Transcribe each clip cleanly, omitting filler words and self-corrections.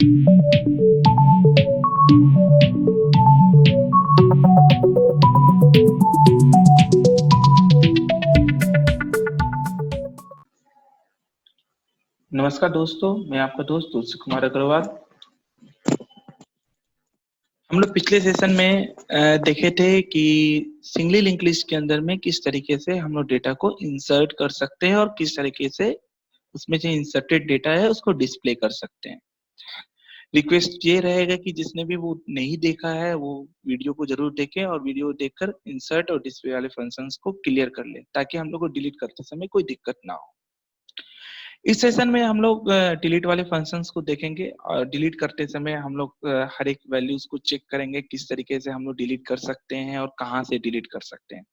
नमस्कार दोस्तों, मैं आपका दोस्त तुलसी कुमार अग्रवाल। हम लोग पिछले सेशन में देखे थे कि सिंगली लिंक लिस्ट के अंदर में किस तरीके से हम लोग डेटा को इंसर्ट कर सकते हैं और किस तरीके से उसमें जो इंसर्टेड डेटा है उसको डिस्प्ले कर सकते हैं। रिक्वेस्ट ये रहेगा कि जिसने भी वो नहीं देखा है वो वीडियो को जरूर देखें और वीडियो देखकर इंसर्ट और डिस्प्ले वाले फंक्शंस को क्लियर कर ले, ताकि हम लोग को डिलीट करते समय कोई दिक्कत ना हो। इस सेशन में हम लोग डिलीट वाले फंक्शंस को देखेंगे और डिलीट करते समय हम लोग हर एक वैल्यूज को चेक करेंगे किस तरीके से हम लोग डिलीट कर सकते हैं और कहाँ से डिलीट कर सकते हैं।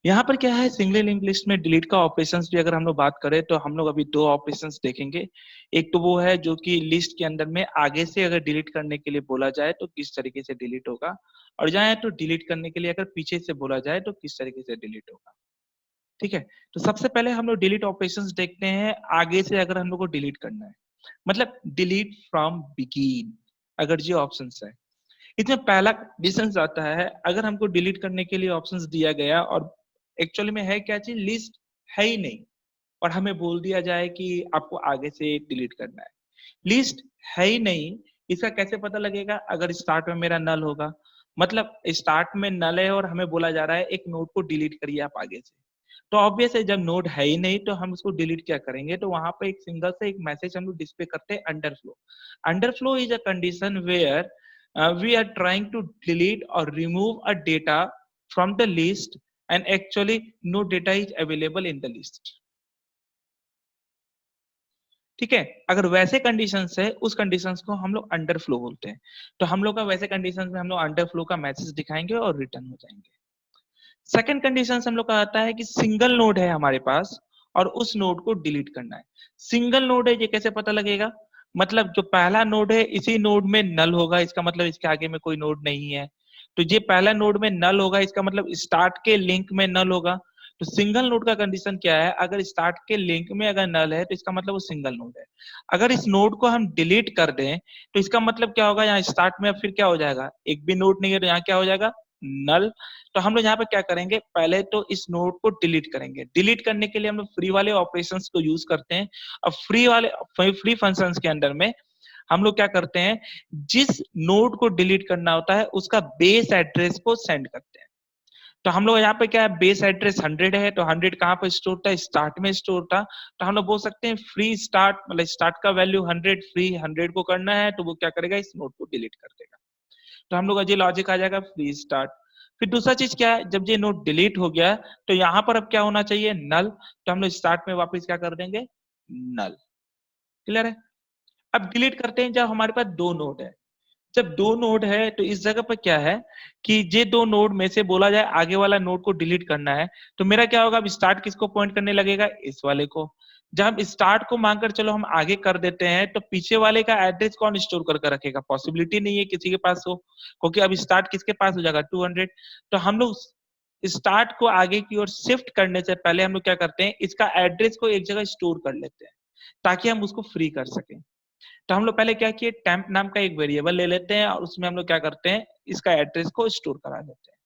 यहाँ पर क्या है, सिंगल लिंक लिस्ट में डिलीट का ऑपरेशंस भी अगर हम लोग बात करें तो हम लोग अभी दो ऑपरेशंस देखेंगे। एक तो वो है जो कि लिस्ट के अंदर में आगे से अगर डिलीट करने के लिए बोला जाए तो किस तरीके से डिलीट होगा, और जाए तो डिलीट करने के लिए अगर पीछे से बोला जाए तो किस तरीके से डिलीट होगा। ठीक है, तो सबसे पहले हम लोग डिलीट ऑपरेशंस देखते हैं। आगे से अगर हम लोग को डिलीट करना है, मतलब डिलीट फ्रॉम बिगिन, अगर ये ऑप्शंस है, इसमें पहला डिस्टेंस आता है। अगर हमको डिलीट करने के लिए ऑप्शंस दिया गया और एक्चुअली में है क्या चीज, लिस्ट है ही नहीं, और हमें बोल दिया जाए कि आपको आगे से डिलीट करना है। लिस्ट है ही नहीं, इसका कैसे पता लगेगा? अगर स्टार्ट में मेरा नल होगा, मतलब स्टार्ट में नल है और हमें बोला जा रहा है एक नोड को डिलीट करिए आप आगे से, तो ऑब्वियस है जब नोड है ही नहीं तो हम उसको डिलीट क्या करेंगे? तो वहां पे एक सिंगल से एक मैसेज हम लोग डिस्प्ले करते हैं, underflow. Underflow is a condition where we are trying to delete or remove a data from the list and actually no data is available in the list. ठीक है, अगर वैसे कंडीशंस है उस कंडीशंस को हम लोग अंडरफ्लो बोलते हैं। तो हम लोग का वैसे कंडीशंस में हम लोग अंडरफ्लो का मैसेज दिखाएंगे और रिटर्न हो जाएंगे। सेकंड कंडीशन हम लोग का आता है कि सिंगल नोड है हमारे पास और उस नोड को डिलीट करना है। सिंगल नोड है, ये कैसे पता लगेगा? मतलब जो पहला नोड है इसी नोड में नल होगा, इसका मतलब इसके आगे में कोई नोड नहीं है। तो ये पहला नोड में नल होगा, इसका मतलब स्टार्ट के लिंक में नल होगा। तो सिंगल नोड का कंडीशन क्या है? अगर स्टार्ट के लिंक में अगर नल है तो इसका मतलब वो सिंगल नोड है। अगर इस नोड को हम डिलीट कर दें तो इसका मतलब क्या होगा? यहाँ स्टार्ट में फिर क्या हो जाएगा? एक भी नोड नहीं है तो यहाँ क्या हो जाएगा? नल। तो हम लोग यहाँ पे क्या करेंगे? पहले तो इस नोड को डिलीट करेंगे। डिलीट करने के लिए हम लोग फ्री वाले ऑपरेशंस को यूज करते हैं। अब फ्री फंक्शंस के अंदर में हम लोग क्या करते हैं? जिस नोड को डिलीट करना होता है उसका बेस एड्रेस को सेंड करते हैं। तो हम लोग यहाँ पे क्या है, बेस एड्रेस 100 है, तो 100 कहाँ पर स्टोर था? स्टार्ट में स्टोर था। तो हम लोग बोल सकते हैं फ्री स्टार्ट, मतलब स्टार्ट का वैल्यू 100, फ्री 100 को करना है तो वो क्या करेगा? इस नोड को डिलीट कर देगा। तो हम लोग का ये लॉजिक आ जाएगा, फ्री स्टार्ट। फिर दूसरा चीज क्या है, जब ये नोड डिलीट हो गया तो यहाँ पर अब क्या होना चाहिए? नल। तो हम लोग स्टार्ट में वापस क्या कर देंगे? नल। क्लियर है? अब डिलीट करते हैं जब हमारे पास दो नोड है। जब दो नोड है तो इस जगह पर क्या है कि ये दो नोड में से बोला जाए आगे वाला नोड को डिलीट करना है, तो मेरा क्या होगा? अब स्टार्ट किसको पॉइंट करने लगेगा? इस वाले को। जब स्टार्ट को मांगकर चलो हम आगे कर देते हैं तो पीछे वाले का एड्रेस कौन स्टोर करके रखेगा? पॉसिबिलिटी नहीं है किसी के पास हो, क्योंकि अब स्टार्ट किसके पास हो जाएगा? 200। तो हम लोग स्टार्ट को आगे की ओर शिफ्ट करने से पहले हम लोग क्या करते हैं? इसका एड्रेस को एक जगह स्टोर कर लेते हैं ताकि हम उसको फ्री कर सकें। तो हम लोग पहले क्या किए? टेम्प नाम का एक वेरिएबल ले लेते हैं और उसमें हम लोग क्या करते हैं? इसका एड्रेस को स्टोर करा देते हैं।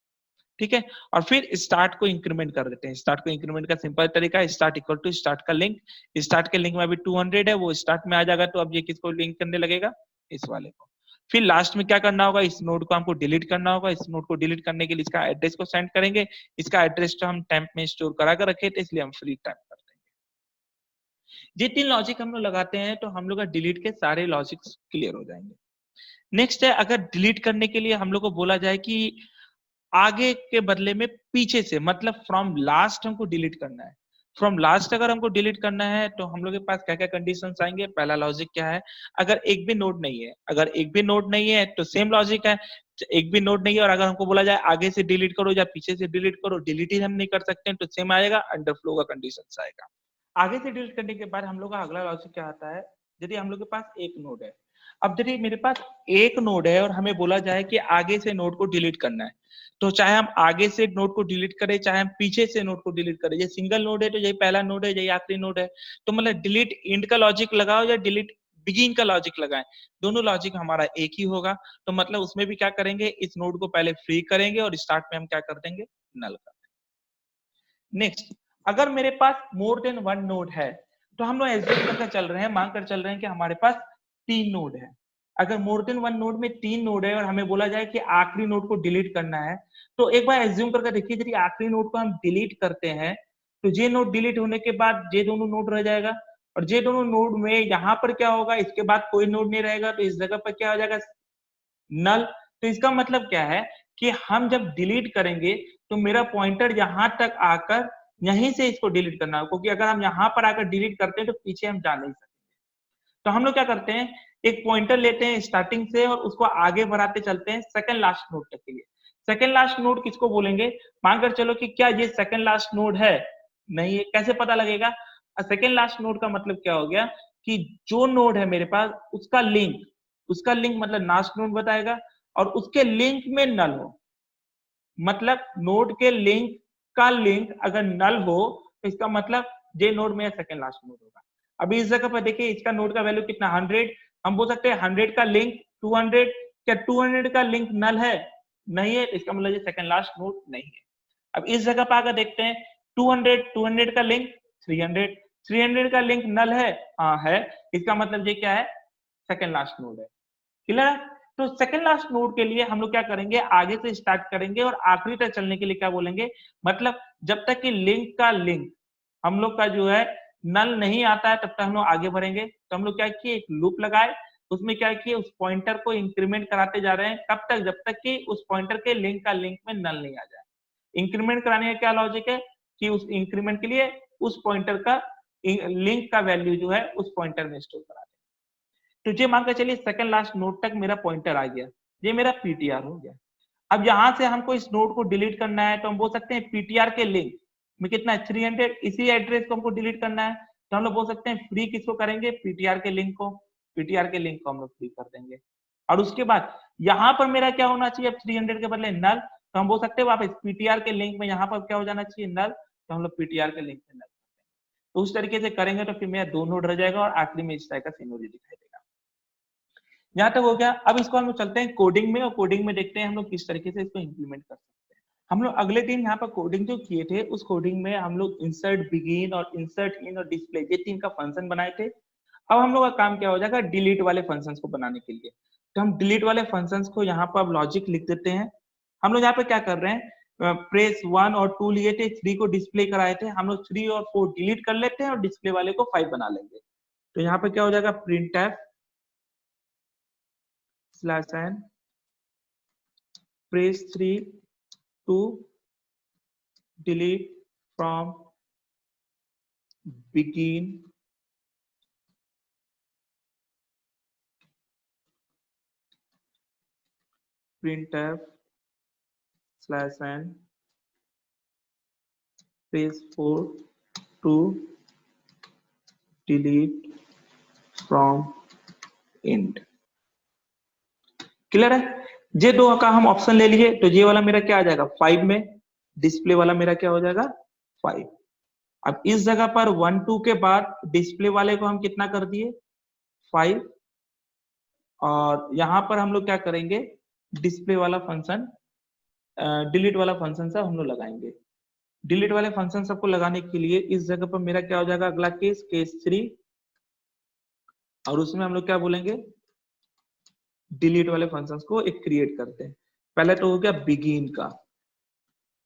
ठीक है, और फिर स्टार्ट को इंक्रीमेंट कर देते हैं। स्टार्ट को इंक्रीमेंट का सिंपल तरीका है, स्टार्ट इक्वल टू स्टार्ट का लिंक। स्टार्ट के लिंक में अभी 200 है, वो स्टार्ट में आ जाएगा, तो अब ये किसको लिंक करने लगेगा? इस वाले को। फिर लास्ट में क्या करना होगा? इस नोड को हमको डिलीट करना होगा। इस नोड को डिलीट करने के लिए इसका एड्रेस को सेंड करेंगे। इसका एड्रेस तो हम टेम्प में स्टोर करा कर रखे थे, इसलिए हम फ्री टेम्प कर देंगे। ये तीन लॉजिक हम लोग लगाते हैं तो हम लोग का डिलीट के सारे लॉजिक्स क्लियर हो जाएंगे। नेक्स्ट है, अगर डिलीट करने के लिए हम लोग को बोला जाए कि आगे के बदले में पीछे से, मतलब फ्रॉम लास्ट हमको डिलीट करना है। फ्रॉम लास्ट अगर हमको डिलीट करना है तो हम लोग के पास क्या क्या कंडीशंस आएंगे? पहला लॉजिक क्या है? अगर एक भी नोड नहीं है, अगर एक भी नोड नहीं है तो सेम लॉजिक है, एक भी नोड नहीं है और अगर हमको बोला जाए आगे से डिलीट करो या पीछे से डिलीट करो, डिलीट ही हम नहीं कर सकते हैं तो सेम आएगा, अंडरफ्लो का कंडीशन आएगा। आगे से डिलीट करने के बाद हम लोग का अगला लॉजिक क्या आता है? यदि हम लोग के पास एक नोड है, अब यदि मेरे पास एक नोड है और हमें बोला जाए कि आगे से नोड को डिलीट करना है, तो चाहे हम आगे से नोड को डिलीट करें चाहे हम पीछे से नोड को डिलीट करें, ये सिंगल नोड है तो यही पहला नोड है, यही आखिरी नोड है, तो मतलब डिलीट इंड का लॉजिक लगाओ या डिलीट बिगिन का लॉजिक लगाएं, दोनों लॉजिक हमारा एक ही होगा। तो मतलब उसमें भी क्या करेंगे, इस नोड को पहले फ्री करेंगे और स्टार्ट में हम क्या कर देंगे, नल कर देंगे। नेक्स्ट, अगर मेरे पास मोर देन वन नोड है तो हम लोग एज्यूम करके चल रहे हैं, मान कर चल रहे हैं कि हमारे पास 3 नोड है। अगर मोर देन वन नोड में 3 नोड है और हमें बोला जाए कि आखिरी नोड को डिलीट करना है, तो एक बार एज्यूम करके देखिए, यदि आखिरी नोड को हम डिलीट करते हैं तो जे नोड डिलीट होने के बाद जे दोनों नोड रह जाएगा, और जे दोनों नोड में यहाँ पर क्या होगा, इसके बाद कोई नोड नहीं रहेगा, तो इस जगह पर क्या हो जाएगा, नल। तो इसका मतलब क्या है कि हम जब डिलीट करेंगे तो मेरा पॉइंटर यहां तक आकर यहीं से इसको डिलीट करना है, क्योंकि अगर हम यहां पर आकर डिलीट करते हैं तो पीछे हम जा नहीं सकते। तो हम लोग क्या करते हैं, एक पॉइंटर लेते हैं स्टार्टिंग से और उसको आगे बढ़ाते चलते हैं सेकंड लास्ट नोड तक के लिए। सेकंड लास्ट नोड किसको बोलेंगे, मानकर चलो कि क्या ये सेकंड लास्ट नोड है, नहीं है, कैसे पता लगेगा। सेकंड लास्ट नोड का मतलब क्या हो गया कि जो नोड है मेरे पास उसका लिंक मतलब लास्ट नोड बताएगा, और उसके लिंक में नल हो, मतलब नोड के लिंक का लिंक अगर नल हो तो इसका मतलब जे नोड में सेकंड लास्ट नोड होगा। अभी इस जगह पर देखिए, इसका नोड का वैल्यू कितना, 100। हम बोल सकते हैं 100 का लिंक 200, क्या 200 का लिंक नल है, नहीं है, इसका मतलब ये सेकंड लास्ट नोड नहीं है। अब इस जगह पर आकर देखते हैं, 200 का लिंक 300 का लिंक नल है, हाँ है, इसका मतलब ये क्या है, सेकंड लास्ट नोड है। क्लियर। तो सेकंड लास्ट नोड के लिए हम लोग क्या करेंगे, आगे से स्टार्ट करेंगे और आखिरी तक चलने के लिए क्या बोलेंगे, मतलब जब तक कि लिंक का लिंक हम लोग का जो है नल नहीं आता है तब तक हम लोग आगे बढ़ेंगे। तो हम लोग क्या किए, एक लूप लगाए, उसमें क्या किए, उस पॉइंटर को इंक्रीमेंट कराते जा रहे हैं, कब तक, जब तक कि उस पॉइंटर के लिंक का लिंक में नल नहीं आ जाए। इंक्रीमेंट कराने का क्या लॉजिक है कि उस इंक्रीमेंट के लिए उस पॉइंटर का लिंक का वैल्यू जो है उस पॉइंटर में स्टोर करा दें। तो ये मान के चलिए सेकंड लास्ट नोड तक मेरा पॉइंटर आ गया, ये मेरा पीटीआर हो गया। अब यहां से हमको इस नोड को डिलीट करना है, तो हम बोल सकते हैं पीटीआर के लिंक में कितना है, 300, इसी एड्रेस को हमको डिलीट करना है, तो हम लोग बोल सकते हैं फ्री किसको करेंगे, पीटीआर के लिंक को, पीटीआर के लिंक को हम लोग फ्री कर देंगे। और उसके बाद यहाँ पर मेरा क्या होना चाहिए, अब 300 के बदले नल, तो हम बोल सकते हैं वापस पीटीआर के लिंक में यहाँ पर क्या हो जाना चाहिए, नल, तो हम लोग पीटीआर के लिंक में नल। तो उस तरीके से करेंगे तो फिर मेरा 2 नोड रह जाएगा और आखिरी में इस तरह का सिनोरी दिखाई देगा। यहाँ तक हो गया। अब इसको हम लोग चलते हैं कोडिंग में, और कोडिंग में देखते हैं हम लोग किस तरीके से इसको इंप्लीमेंट कर सकते हैं। हम लोग अगले दिन यहाँ पर कोडिंग जो किए थे, उस कोडिंग में हम लोग इंसर्ट बिगिन और इंसर्ट इन और डिस्प्ले, ये 3 का फंक्शन बनाए थे। अब हम लोग का काम क्या हो जाएगा, डिलीट वाले फंक्शन को बनाने के लिए। तो हम डिलीट वाले फंक्शन को यहाँ पर अब लॉजिक लिख देते हैं। हम लोग यहाँ पे क्या कर रहे हैं, प्रेस 1 और 2 लिए थे, 3 को डिस्प्ले कराए थे, हम लोग 3 और 4 डिलीट कर लेते हैं और डिस्प्ले वाले को 5 बना लेंगे। तो यहाँ पे क्या हो जाएगा, print /n press 3 to delete from begin printf /n press 4 to delete from end। Clear है। ये दो का हम ऑप्शन ले लिए, तो ये वाला मेरा क्या आ जाएगा 5 में, डिस्प्ले वाला मेरा क्या हो जाएगा 5। अब इस जगह पर 1 2 के बाद डिस्प्ले वाले को हम कितना कर दिए 5, और यहां पर हम लोग क्या करेंगे, डिस्प्ले वाला फंक्शन, डिलीट वाला फंक्शन सब हम लोग लगाएंगे। डिलीट वाले फंक्शन सबको लगाने के लिए इस जगह पर मेरा क्या हो जाएगा, अगला केस 3, और उसमें हम लोग क्या बोलेंगे, डिलीट वाले फंक्शंस को एक क्रिएट करते हैं। पहले तो हो गया बिगिन का,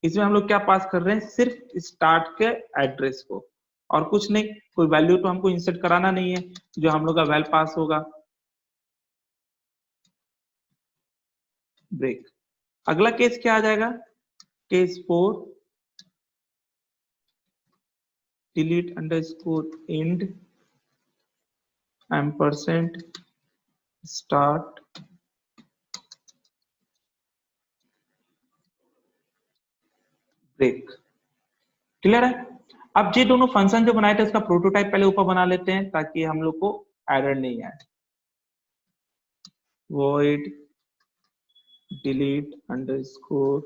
इसमें हम लोग क्या पास कर रहे हैं, सिर्फ स्टार्ट के एड्रेस को, और कुछ नहीं, कोई वैल्यू तो हमको इंसर्ट कराना नहीं है, जो हम लोग का वैल पास होगा। ब्रेक। अगला केस क्या आ जाएगा, case 4, delete underscore and ampersand start break. Clear है। अब ये दोनों फंक्शन जो बनाए थे उसका प्रोटोटाइप पहले ऊपर बना लेते हैं ताकि हम लोग को एरर नहीं आए। void delete अंडरस्कोर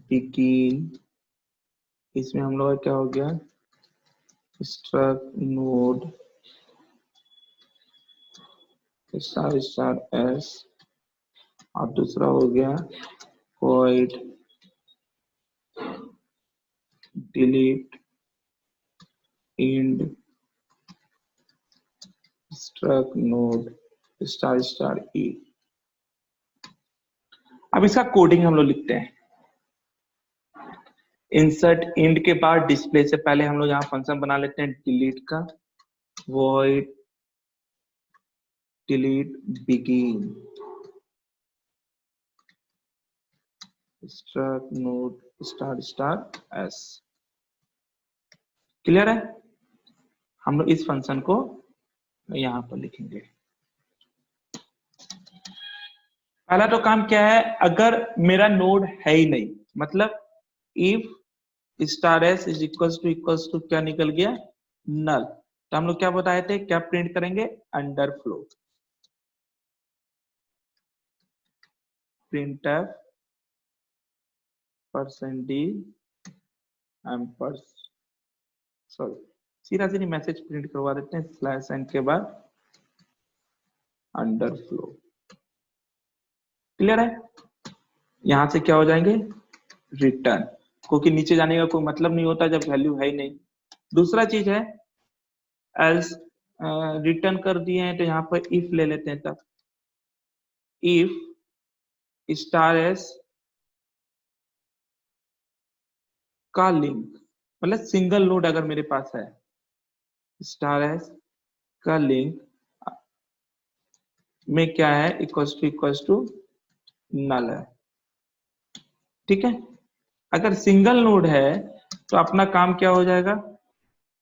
begin, इसमें हम लोग का क्या हो गया, struct node star star S, और दूसरा हो गया void delete end struct node star star E. अब इसका कोडिंग हम लोग लिखते हैं। इंसर्ट इंड के बाद डिस्प्ले से पहले हम लोग यहाँ फंक्शन बना लेते हैं डिलीट का, void delete begin struct node star star S. Clear है? हम लोग इस फंक्शन को यहाँ पर लिखेंगे। पहला तो काम क्या है, अगर मेरा नोड है ही नहीं, मतलब if star S is equals to क्या निकल गया, नल, तो हम लोग क्या बताए थे, क्या प्रिंट करेंगे, underflow, print F %d sorry सीधा सीधी मैसेज प्रिंट करवा देते हैं, स्लैश एन के बाद अंडरफ्लो। क्लियर है? यहां से क्या हो जाएंगे, रिटर्न, क्योंकि नीचे जाने का कोई मतलब नहीं होता जब वैल्यू है ही नहीं। दूसरा चीज है एल्स, रिटर्न कर दिए हैं तो यहाँ पर इफ ले लेते हैं, तब इफ स्टार एस का लिंक, मतलब सिंगल नोड अगर मेरे पास है, स्टार एस का लिंक में क्या है, इक्वल्स टू नल है। ठीक है? अगर सिंगल नोड है तो अपना काम क्या हो जाएगा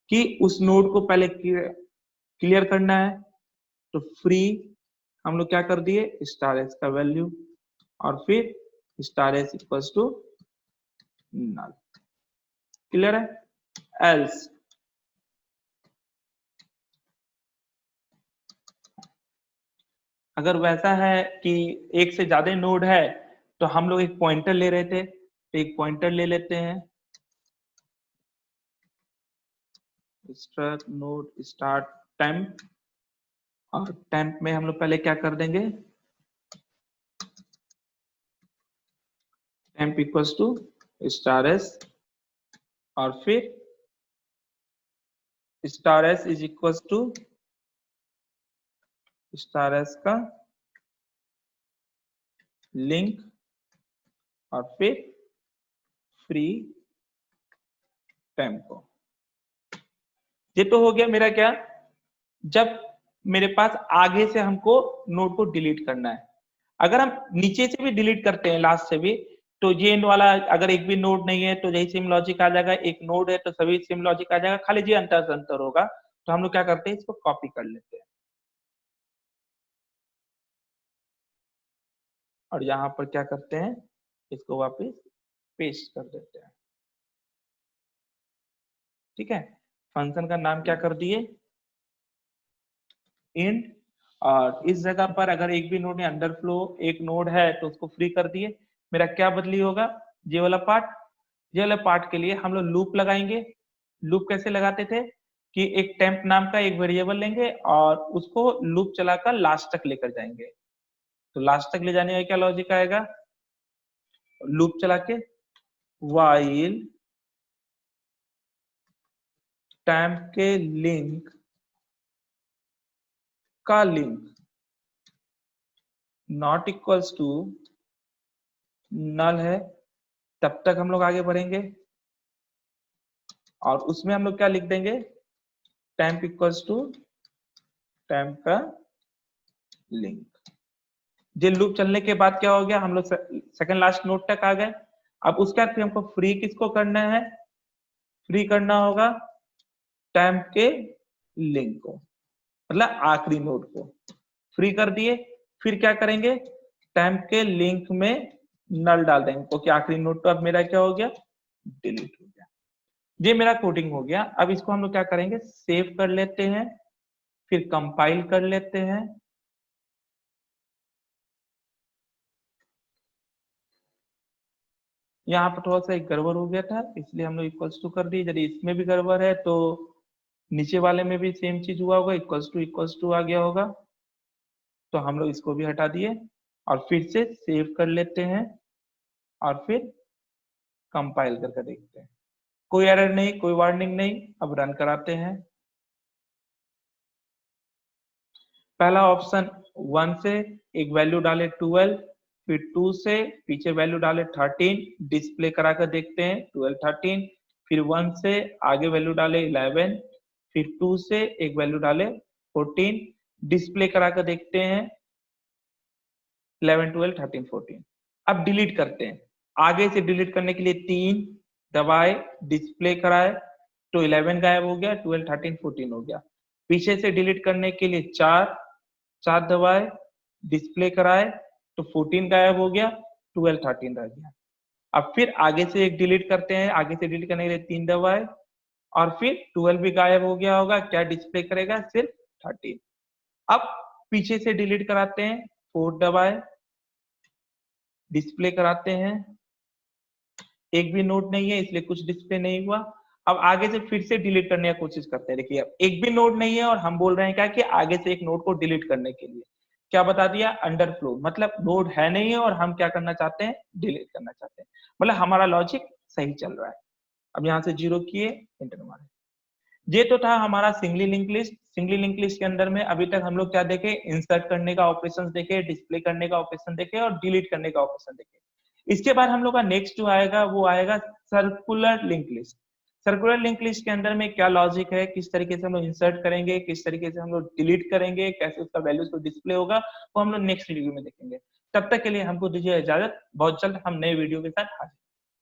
कि उस नोड को पहले क्लियर करना है, तो फ्री हम लोग क्या कर दिए, स्टार एस का वैल्यू, और फिर star S equals to null. Clear है? एल्स अगर वैसा है कि एक से ज्यादा नोड है, तो हम लोग एक पॉइंटर ले रहे थे, तो एक पॉइंटर ले लेते हैं, स्ट्रक्ट नोड स्टार्ट टेम्प, और टेम्प में हम लोग पहले क्या कर देंगे, temp equals to star S, और फिर star S is equals to star S का लिंक, और फिर फ्री टेम्पो। ये तो हो गया मेरा क्या, जब मेरे पास आगे से हमको नोड को डिलीट करना है। अगर हम नीचे से भी डिलीट करते हैं, लास्ट से भी, तो ये वाला अगर एक भी नोड नहीं है तो यही सिम लॉजिक आ जाएगा, एक नोड है तो सभी सिम लॉजिक आ जाएगा, खाली ये अंतर होगा। तो हम लोग क्या करते हैं, इसको कॉपी कर लेते हैं और यहाँ पर क्या करते हैं, इसको वापस पेस्ट कर देते हैं। ठीक है? फंक्शन का नाम क्या कर दिए, इंड, और इस जगह पर अगर एक भी नोड है, अंडरफ्लो एक नोड है तो उसको फ्री कर दिए। मेरा क्या बदली होगा, ये वाला पार्ट, ये वाला पार्ट के लिए हम लोग लूप लगाएंगे। लूप कैसे लगाते थे कि एक टेम्प नाम का एक वेरिएबल लेंगे और उसको लूप चलाकर लास्ट तक लेकर जाएंगे। तो लास्ट तक ले जाने का क्या लॉजिक आएगा, लूप चला के व्हाइल टेम्प के लिंक का link not equals to null है, तब तक हम लोग आगे बढ़ेंगे, और उसमें हम लोग क्या लिख देंगे, टेम्प इक्वल्स टू टेम्प का लिंक। ये लूप चलने के बाद क्या हो गया, हम लोग सेकंड लास्ट नोड तक आ गए। अब उसके बाद फिर हमको फ्री किसको करना है, फ्री करना होगा टेम्प के लिंक को, मतलब आखिरी नोड को फ्री कर दिए। फिर क्या करेंगे, टेम्प के लिंक में नल डाल देंगे, क्योंकि आखिरी नोड तो अब मेरा क्या हो गया, डिलीट हो गया। ये मेरा कोडिंग हो गया। अब इसको हम लोग क्या करेंगे, सेव कर लेते हैं, फिर कंपाइल कर लेते हैं। यहाँ पर थोड़ा सा एक गड़बड़ हो गया था, इसलिए हम लोग इक्वल्स टू कर दिए। यदि इसमें भी गड़बड़ है तो नीचे वाले में भी सेम चीज हुआ होगा, इक्वल्स टू आ गया होगा। तो हम लोग इसको भी हटा दिए और फिर से सेव कर लेते हैं और फिर कंपाइल करके देखते हैं। कोई एरर नहीं, कोई वार्निंग नहीं। अब रन कराते हैं। पहला ऑप्शन 1 से एक वैल्यू डाले 12, फिर 2 से पीछे वैल्यू डाले 13, डिस्प्ले करा कर देखते हैं 12 13, फिर 1 से आगे वैल्यू डाले 11, फिर 2 से एक वैल्यू डाले 14, डिस्प्ले करा कर देखते हैं 11 12 13 14। अब डिलीट करते हैं। आगे से डिलीट करने के लिए 3 दबाए, डिस्प्ले कराए तो 11 गायब हो गया, 12 13 14 हो गया। पीछे से डिलीट करने के लिए 4 दबाए, डिस्प्ले कराए तो 14 गायब हो गया, 12 13 रह गया। अब फिर आगे से एक डिलीट करते हैं। आगे से डिलीट करने के लिए 3 दबाए और फिर 12 भी गायब हो गया होगा। क्या डिस्प्ले करेगा? सिर्फ 13। अब पीछे से डिलीट कराते हैं, 4 दबाए, डिस्प्ले कराते हैं। एक भी नोट नहीं है इसलिए कुछ डिस्प्ले नहीं हुआ। अब आगे से फिर से डिलीट करने की कोशिश करते हैं। देखिए अब एक भी नोट नहीं है और हम बोल रहे हैं क्या कि आगे से एक नोट को डिलीट करने के लिए क्या बता दिया? अंडरफ्लो, मतलब नोड है नहीं है और हम क्या करना चाहते हैं? डिलीट करना चाहते हैं। मतलब हमारा लॉजिक सही चल रहा है। अब यहाँ से 0 किए, एंटर मारे। ये तो था हमारा singly link list. Singly link list के अंदर में अभी तक हम लोग क्या देखे? इंसर्ट करने का ऑपरेशन देखे, डिस्प्ले करने का ऑपरेशन देखे और डिलीट करने का ऑपरेशन देखे। इसके बाद हम लोग का नेक्स्ट जो आएगा वो आएगा circular link list. Circular link list के अंदर में क्या लॉजिक है, किस तरीके से हम लोग इंसर्ट करेंगे, किस तरीके से हम लोग डिलीट करेंगे, कैसे उसका वैल्यूज को डिस्प्ले होगा, वो हम लोग नेक्स्ट वीडियो में देखेंगे। तब तक के लिए हमको दीजिए इजाजत। बहुत जल्द हम नए वीडियो के साथ हाजिर।